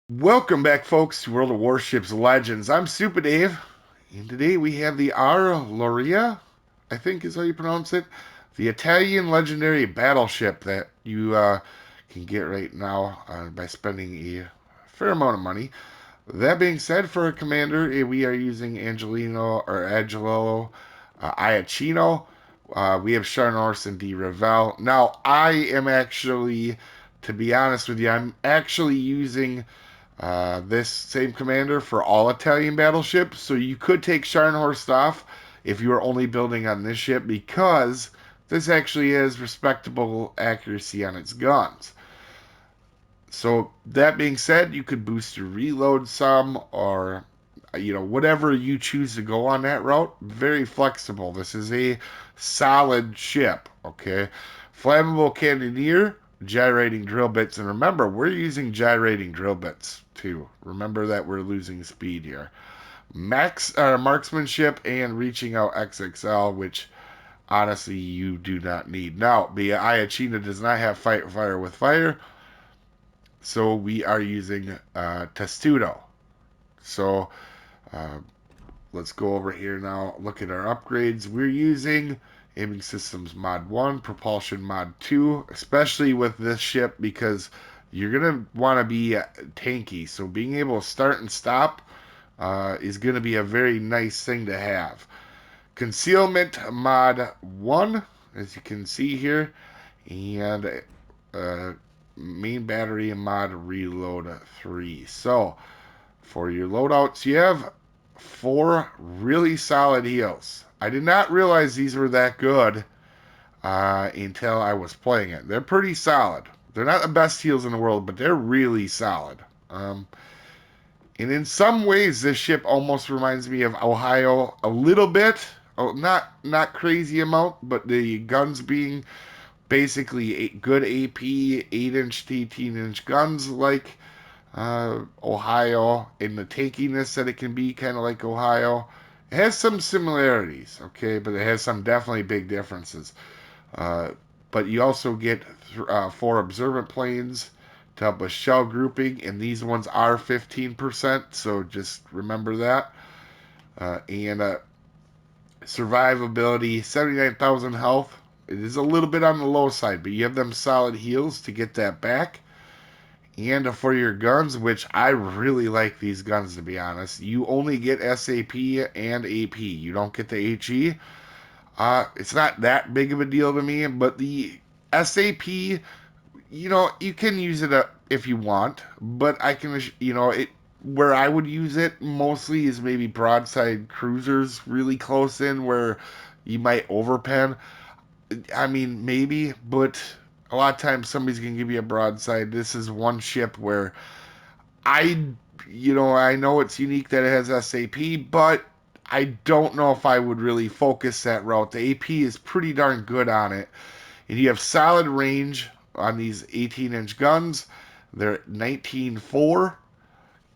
Welcome back, folks, to World of Warships Legends. I'm Soopa-Dave, and today we have the Lauria, I think is how you pronounce it, the Italian legendary battleship that you can get right now by spending a fair amount of money. That being said, for a commander, we are using Angelo Iacchino. We have Charnors and D. Ravel. Now, I am actually, to be honest with you, I'm actually using this same commander for all Italian battleships. So you could take Scharnhorst off if you are only building on this ship because this actually has respectable accuracy on its guns. So that being said, you could boost your reload some or whatever you choose to go on that route. Very flexible. This is a solid ship, okay? Flammable cannoneer, gyrating drill bits, and remember, we're using gyrating drill bits too. Remember that we're losing speed here. Marksmanship and reaching out XXL, which honestly you do not need. Now, the Iachina does not have fight fire with fire, so we are using Testudo. So uh, let's go over here now. Look at our upgrades. We're using aiming systems mod 1, propulsion mod 2, especially with this ship because you're going to want to be tanky. So being able to start and stop is going to be a very nice thing to have. Concealment mod 1, as you can see here, and uh, main battery mod reload 3. So for your loadouts, you have 4 really solid heals. I did not realize these were that good until I was playing it. They're pretty solid. They're not the best heals in the world, but they're really solid. And in some ways, this ship almost reminds me of Ohio a little bit. Oh, not crazy amount, but the guns being basically good AP, 8-inch to 18-inch guns like Ohio, in the tankiness that it can be kind of like Ohio. It has some similarities, okay, but it has some definitely big differences. Uh, but you also get 4 observant planes to help with shell grouping, and these ones are 15%, so just remember that. And survivability, 79,000 health. It is a little bit on the low side, but you have them solid heals to get that back. And for your guns, which I really like these guns to be honest, you only get SAP and AP. You don't get the HE. It's not that big of a deal to me, but the SAP, you can use it if you want, but I can, it where I would use it mostly is maybe broadside cruisers really close in where you might overpen. I mean, maybe, but a lot of times somebody's gonna give you a broadside. This is one ship where I, I know it's unique that it has SAP, but I don't know if I would really focus that route. The AP is pretty darn good on it, and you have solid range on these 18-inch guns. They're 19.4,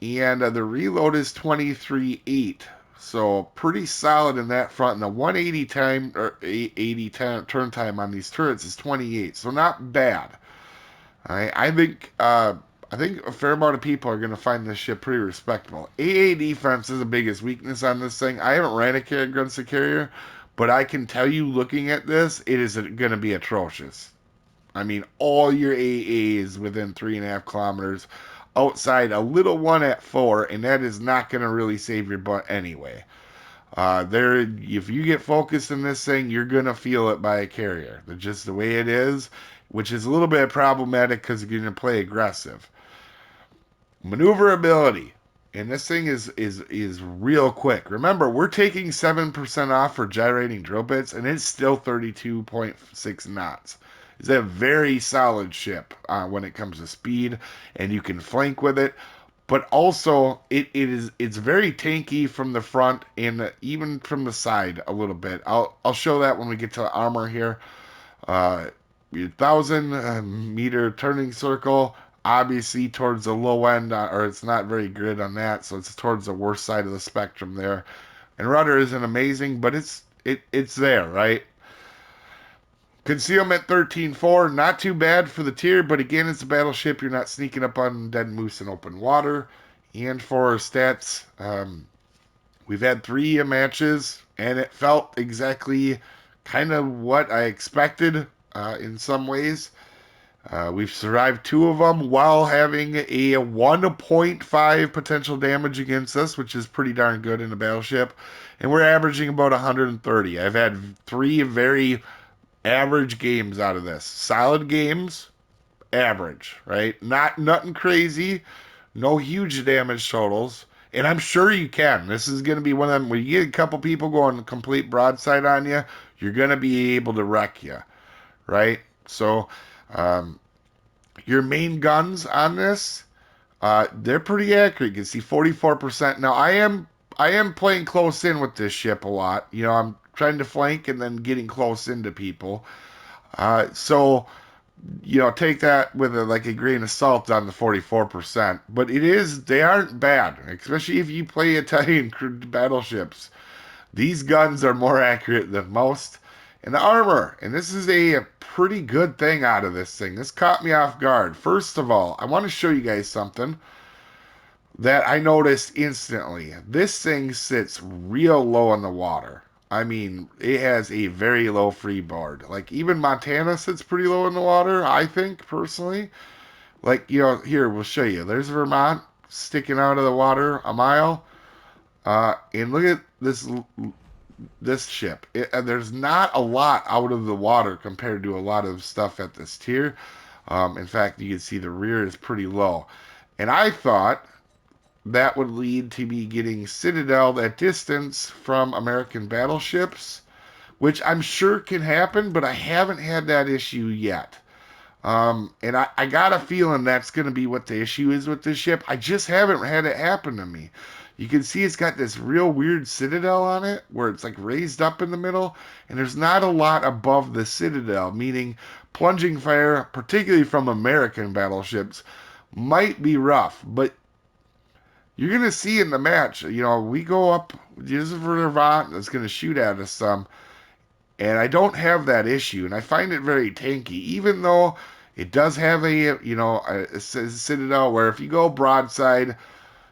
and the reload is 23.8. So pretty solid in that front. And the 180 time or 80 turn time on these turrets is 28. So not bad. I think a fair amount of people are going to find this ship pretty respectable. AA defense is the biggest weakness on this thing. I haven't ran against a carrier, but I can tell you, looking at this, it is going to be atrocious. I mean, all your AAs within 3.5 kilometers, outside a little one at 4, and that is not going to really save your butt anyway. If you get focused in this thing, you're gonna feel it by a carrier. That's just the way it is, which is a little bit problematic because you're gonna play aggressive. Maneuverability, and this thing is real quick. Remember, we're taking 7% off for gyrating drill bits, and it's still 32.6 knots. It's a very solid ship when it comes to speed, and you can flank with it. But also, it's very tanky from the front and even from the side a little bit. I'll show that when we get to armor here. 1,000 meter turning circle, obviously towards the low end, or it's not very good on that, so it's towards the worst side of the spectrum there. And rudder isn't amazing, but it's there, right? Concealment 13-4, not too bad for the tier, but again, it's a battleship. You're not sneaking up on dead moose in open water. And for our stats, we've had 3 matches, and it felt exactly kind of what I expected in some ways. We've survived 2 of them while having a 1.5 potential damage against us, which is pretty darn good in a battleship. And we're averaging about 130. I've had 3 very average games out of this. Solid games, average, right? Not nothing crazy, no huge damage totals. And I'm sure you can. This is going to be one of them when you get a couple people going complete broadside on you, you're going to be able to wreck you, right? So, um, your main guns on this, they're pretty accurate. You can see 44%. Now, I am playing close in with this ship a lot. You know, I'm trying to flank and then getting close into people. So take that with like a grain of salt on the 44%. But they aren't bad, especially if you play Italian battleships. These guns are more accurate than most. And the armor, and this is a pretty good thing out of this thing. This caught me off guard. First of all, I want to show you guys something that I noticed instantly. This thing sits real low in the water. I mean, it has a very low freeboard. Like, even Montana sits pretty low in the water, I think, personally. Like, here, we'll show you. There's Vermont sticking out of the water a mile. And look at this ship. There's not a lot out of the water compared to a lot of stuff at this tier. In fact, you can see the rear is pretty low. And I thought that would lead to me getting citadeled at distance from American battleships, which I'm sure can happen, but I haven't had that issue yet. And I got a feeling that's going to be what the issue is with this ship. I just haven't had it happen to me. You can see it's got this real weird citadel on it where it's like raised up in the middle, and there's not a lot above the citadel, meaning plunging fire, particularly from American battleships, might be rough. But you're going to see in the match, we go up, this is Vermont that's going to shoot at us some, and I don't have that issue, and I find it very tanky, even though it does have a citadel where if you go broadside,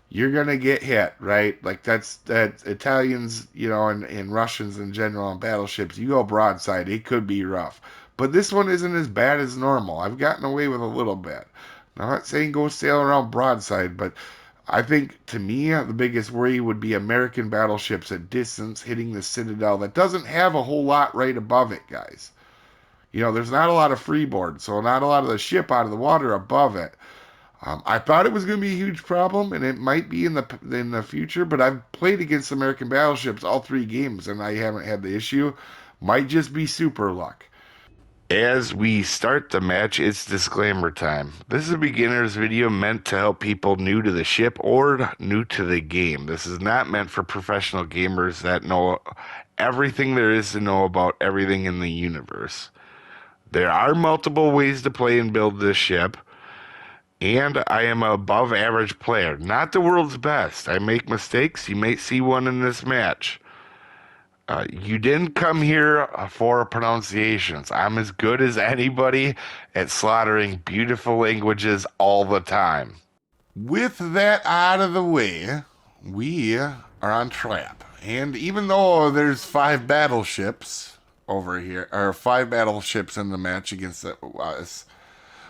you're gonna get hit, right? Like that Italians, and Russians in general on battleships, you go broadside, it could be rough. But this one isn't as bad as normal. I've gotten away with a little bit. Now, I'm not saying go sail around broadside, but I think to me the biggest worry would be American battleships at distance hitting the citadel that doesn't have a whole lot right above it, guys. There's not a lot of freeboard, so not a lot of the ship out of the water above it. I thought it was going to be a huge problem, and it might be in the future. But I've played against American battleships all 3 games, and I haven't had the issue. Might just be super luck. As we start the match, it's disclaimer time. This is a beginner's video meant to help people new to the ship or new to the game. This is not meant for professional gamers that know everything there is to know about everything in the universe. There are multiple ways to play and build this ship. And I am an above average player, not the world's best. I make mistakes. You may see one in this match. You didn't come here for pronunciations. I'm as good as anybody at slaughtering beautiful languages all the time. With that out of the way, we are on trap. And even though there's 5 battleships over here, or 5 battleships in the match against us,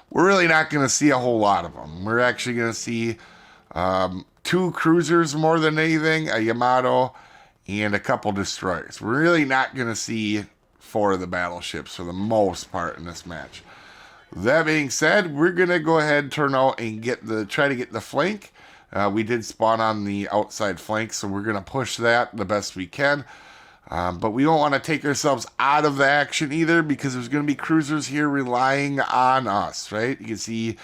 we're really not going to see a whole lot of them. We're actually going to see 2 cruisers more than anything, a Yamato, and a couple destroyers. We're really not going to see 4 of the battleships for the most part in this match. That being said, we're going to go ahead and turn out and try to get the flank. We did spawn on the outside flank, so we're going to push that the best we can. But we don't want to take ourselves out of the action either, because there's going to be cruisers here relying on us, right? You can see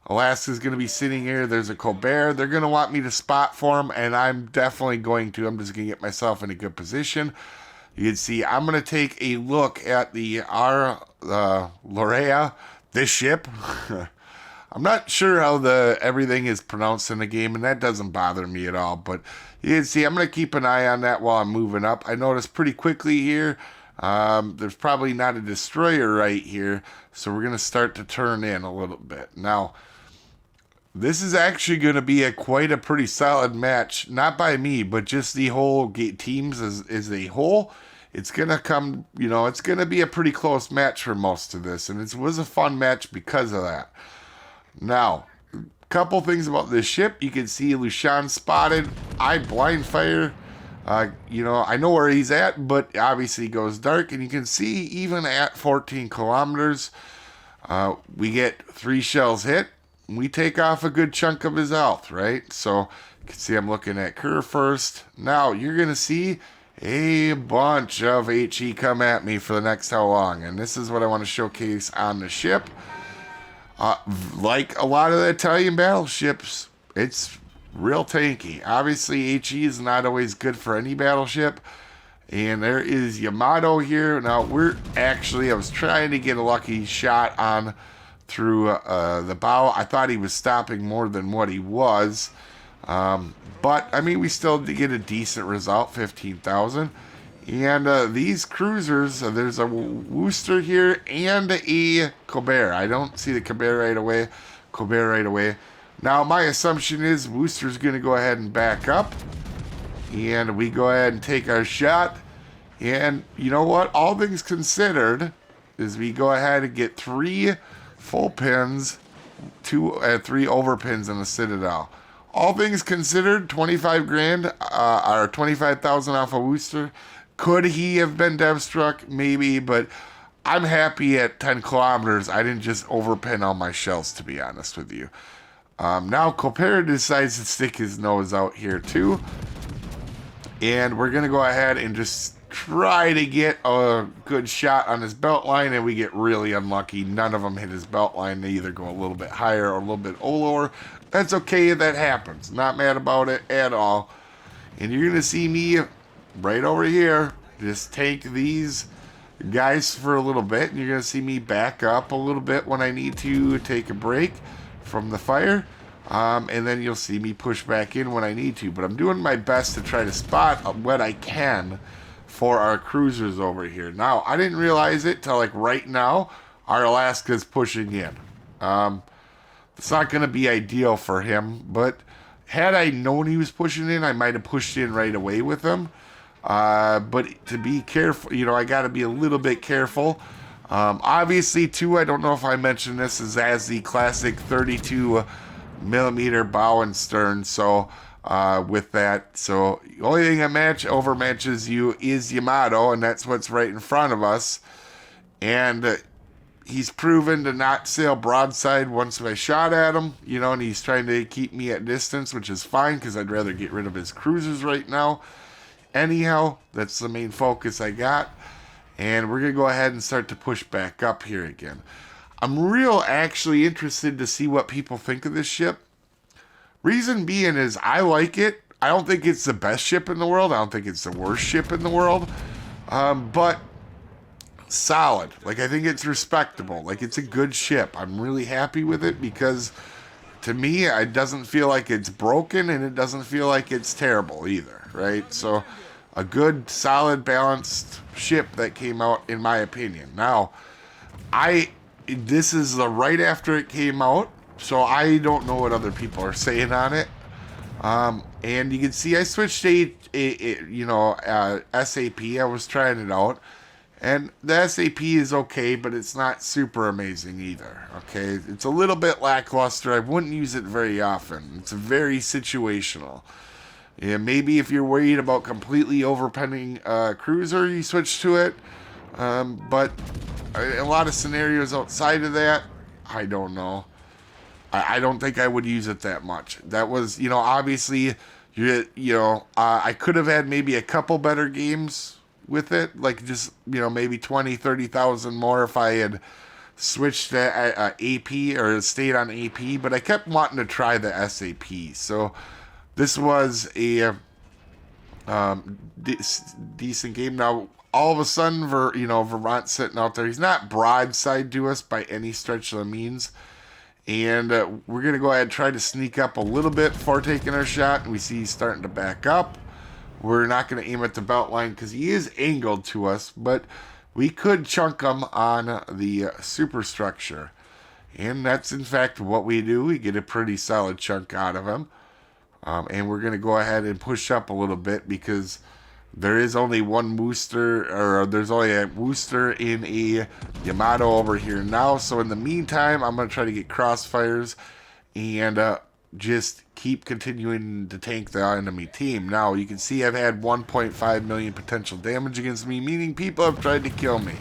Alaska's going to be sitting here. There's a Colbert. They're going to want me to spot for them, and I'm definitely going to. I'm just going to get myself in a good position. You can see I'm going to take a look at the Lauria, this ship. I'm not sure how everything is pronounced in the game, and that doesn't bother me at all. But you can see I'm going to keep an eye on that while I'm moving up. I noticed pretty quickly here There's probably not a destroyer right here, so we're going to start to turn in a little bit. Now, this is actually going to be quite a pretty solid match, not by me, but just the whole teams as a whole. It's going to come, it's going to be a pretty close match for most of this, and it was a fun match because of that. Now, couple things about this ship. You can see Lushan spotted. I blind fire. I know where he's at, but obviously he goes dark, and you can see even at 14 kilometers, we get 3 shells hit. We take off a good chunk of his health, right? So you can see I'm looking at Kerr first. Now you're going to see a bunch of HE come at me for the next how long, and this is what I want to showcase on the ship. Like a lot of the Italian battleships, it's real tanky. Obviously, HE is not always good for any battleship. And there is Yamato here. Now, I was trying to get a lucky shot on through the bow. I thought he was stopping more than what he was. But, I mean, we still did get a decent result, 15,000. And these cruisers, there's a Worcester here and a Colbert. I don't see the Colbert right away. Now, my assumption is Worcester's going to go ahead and back up. And we go ahead and take our shot. And you know what? All things considered is we go ahead and get 3 full pins, 3 overpins in the Citadel. All things considered, 25 grand, or 25,000 off of Worcester. Could he have been dev struck? Maybe, but I'm happy at 10 kilometers. I didn't just overpin all my shells, to be honest with you. Now, Colbert decides to stick his nose out here, too. And we're going to go ahead and just try to get a good shot on his belt line, and we get really unlucky. None of them hit his belt line. They either go a little bit higher or a little bit lower. That's okay. That happens. Not mad about it at all. And you're going to see me right over here just take these guys for a little bit, and you're going to see me back up a little bit when I need to take a break from the fire. And then you'll see me push back in when I need to. But I'm doing my best to try to spot what I can for our cruisers over here. Now, I didn't realize it till like right now. Our Alaska's pushing in. It's not going to be ideal for him, but had I known he was pushing in, I might have pushed in right away with him. But to be careful, I got to be a little bit careful. Obviously, too, I don't know if I mentioned this, is as the classic 32 millimeter bow and stern. So with that, so the only thing that overmatches you is Yamato, and that's what's right in front of us. And he's proven to not sail broadside once I shot at him, and he's trying to keep me at distance, which is fine because I'd rather get rid of his cruisers right now. Anyhow, that's the main focus I got. And we're going to go ahead and start to push back up here again. I'm actually interested to see what people think of this ship. Reason being is I like it. I don't think it's the best ship in the world. I don't think it's the worst ship in the world. But solid. I think it's respectable. It's a good ship. I'm really happy with it because to me, it doesn't feel like it's broken and it doesn't feel like it's terrible either, right? So a good, solid, balanced ship that came out, in my opinion. Now, this is right after it came out, so I don't know what other people are saying on it. And you can see I switched to SAP. I was trying it out, and the SAP is okay, but it's not super amazing either. Okay, it's a little bit lackluster. I wouldn't use it very often. It's very situational. Yeah, maybe if you're worried about completely overpenning cruiser, you switch to it. But a lot of scenarios outside of that, I don't know. I don't think I would use it that much. That was, obviously, I could have had maybe a couple better games with it, just, maybe 20, 30,000 more if I had switched to AP or stayed on AP, but I kept wanting to try the SAP. So this was a decent game. Now, all of a sudden, Vermont's sitting out there. He's not broadside to us by any stretch of the means. And we're going to go ahead and try to sneak up a little bit before taking our shot. And we see he's starting to back up. We're not going to aim at the belt line because he is angled to us, but we could chunk him on the superstructure. And that's in fact what we do. We get a pretty solid chunk out of him. And we're going to go ahead and push up a little bit because there is only one Wooster, or there's only a Wooster in a Yamato over here now. So in the meantime, I'm going to try to get crossfires and just keep continuing to tank the enemy team. Now, you can see I've had 1.5 million potential damage against me, meaning people have tried to kill me.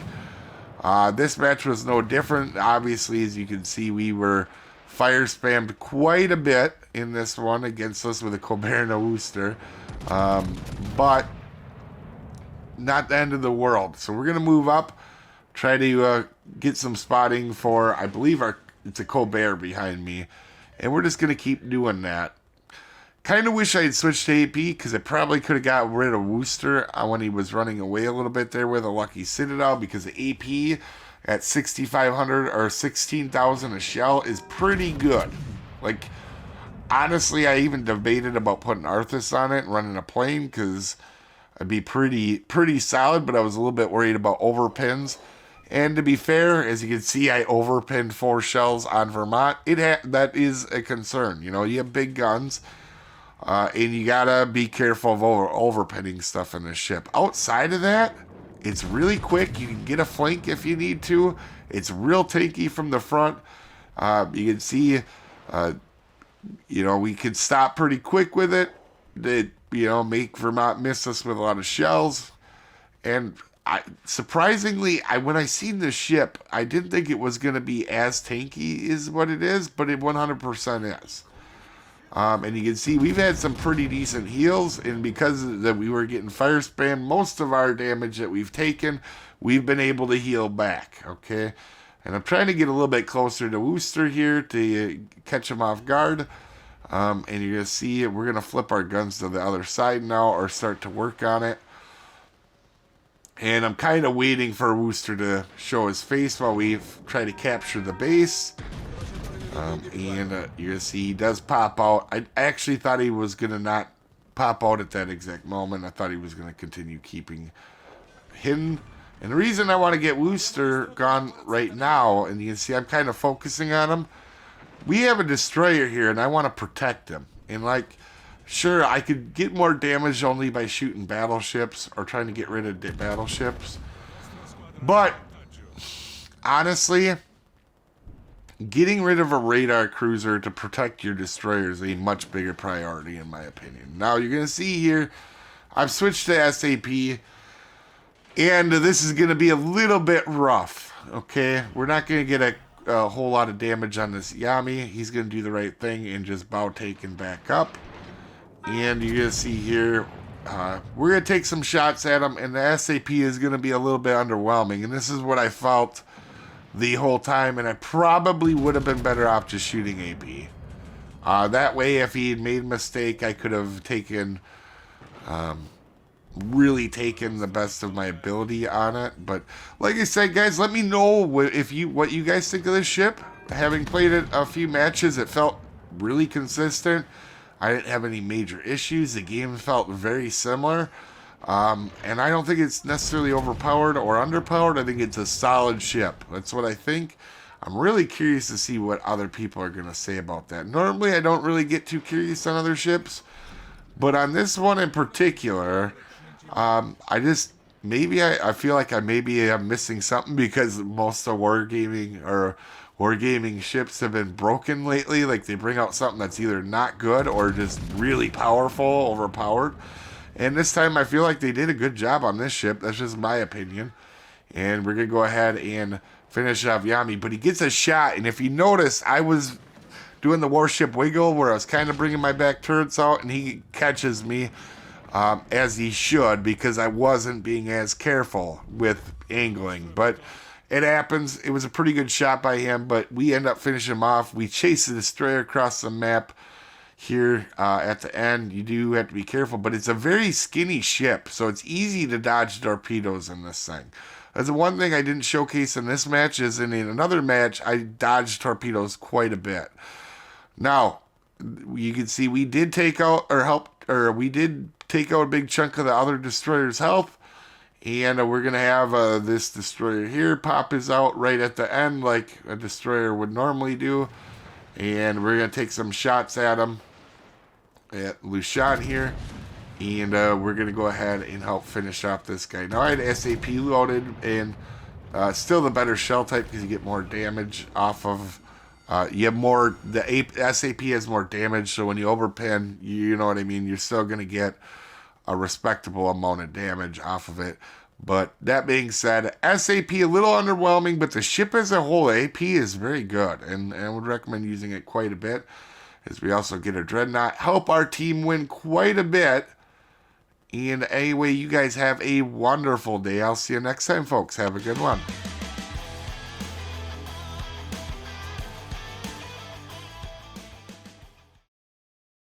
This match was no different. Obviously, as you can see, we were fire spammed quite a bit in this one against us with a Colbert and a Wooster. But not the end of the world. So we're going to move up, try to get some spotting for, I believe it's a Colbert behind me. And we're just going to keep doing that. Kind of wish I had switched to AP because I probably could have got rid of Wooster when he was running away a little bit there with a Lucky Citadel, because the AP at 6,500 or 16,000 a shell is pretty good. Like, honestly, I even debated about putting Arthas on it and running a plane because it'd be pretty solid, but I was a little bit worried about overpins. And to be fair, as you can see, I overpinned 4 shells on Vermont. That is a concern. You know, you have big guns, and you gotta be careful of overpinning stuff in this ship. Outside of that, it's really quick. You can get a flank if you need to. It's real tanky from the front. You can see, you know, we could stop pretty quick with it. You know, make Vermont miss us with a lot of shells. And surprisingly, when I seen this ship, I didn't think it was going to be as tanky is what it is, but it 100% is. And you can see we've had some pretty decent heals, and because that we were getting fire spam, most of our damage that we've taken, we've been able to heal back, okay? And I'm trying to get a little bit closer to Wooster here to catch him off guard. And you're going to see we're going to flip our guns to the other side now, or start to work on it. And I'm kind of waiting for Wooster to show his face while we try to capture the base. You're going to see he does pop out. I actually thought he was going to not pop out at that exact moment. I thought he was going to continue keeping hidden. And the reason I want to get Wooster gone right now, and you can see I'm kind of focusing on him. We have a destroyer here, and I want to protect him. And like, sure, I could get more damage only by shooting battleships or trying to get rid of battleships. But, honestly, getting rid of a radar cruiser to protect your destroyer is a much bigger priority, in my opinion. Now, you're going to see here, I've switched to SAP, and this is going to be a little bit rough, okay? We're not going to get a whole lot of damage on this Yami. He's going to do the right thing and just bow taken back up. And you're going to see here, we're going to take some shots at him, and the SAP is going to be a little bit underwhelming. And this is what I felt the whole time, and I probably would have been better off just shooting AP. That way, if he had made a mistake, I could have really taken the best of my ability on it. But like I said, guys, let me know what you guys think of this ship. Having played it a few matches, it felt really consistent. I didn't have any major issues. The game felt very similar. And I don't think it's necessarily overpowered or underpowered. I think it's a solid ship. That's what I think. I'm really curious to see what other people are going to say about that. Normally, I don't really get too curious on other ships. But on this one in particular, I feel like I maybe am missing something, because most of wargaming ships have been broken lately. Like, they bring out something that's either not good or just really powerful, overpowered. And this time I feel like they did a good job on this ship. That's just my opinion. And we're going to go ahead and finish off Yami. But he gets a shot, and if you notice, I was doing the warship wiggle where I was kind of bringing my back turrets out, and he catches me. As he should, because I wasn't being as careful with angling. But it happens. It was a pretty good shot by him, but we end up finishing him off. We chase the destroyer across the map here at the end. You do have to be careful, but it's a very skinny ship, so it's easy to dodge torpedoes in this thing. That's the one thing I didn't showcase in this match, is in another match, I dodged torpedoes quite a bit. Now, you can see we did take out, or help, or we did take out a big chunk of the other destroyer's health. And we're going to have this destroyer here pop his out right at the end like a destroyer would normally do. And we're going to take some shots at him, at Lucian here. And we're going to go ahead and help finish off this guy. Now I had SAP loaded, and still the better shell type because you get more damage off of... you have more... The SAP has more damage, so when you overpin, you know what I mean, you're still going to get a respectable amount of damage off of it. But that being said, SAP a little underwhelming, but the ship as a whole, AP is very good, and I would recommend using it quite a bit, as we also get a Dreadnought, help our team win quite a bit. And anyway, you guys have a wonderful day. I'll see you next time, folks. Have a good one.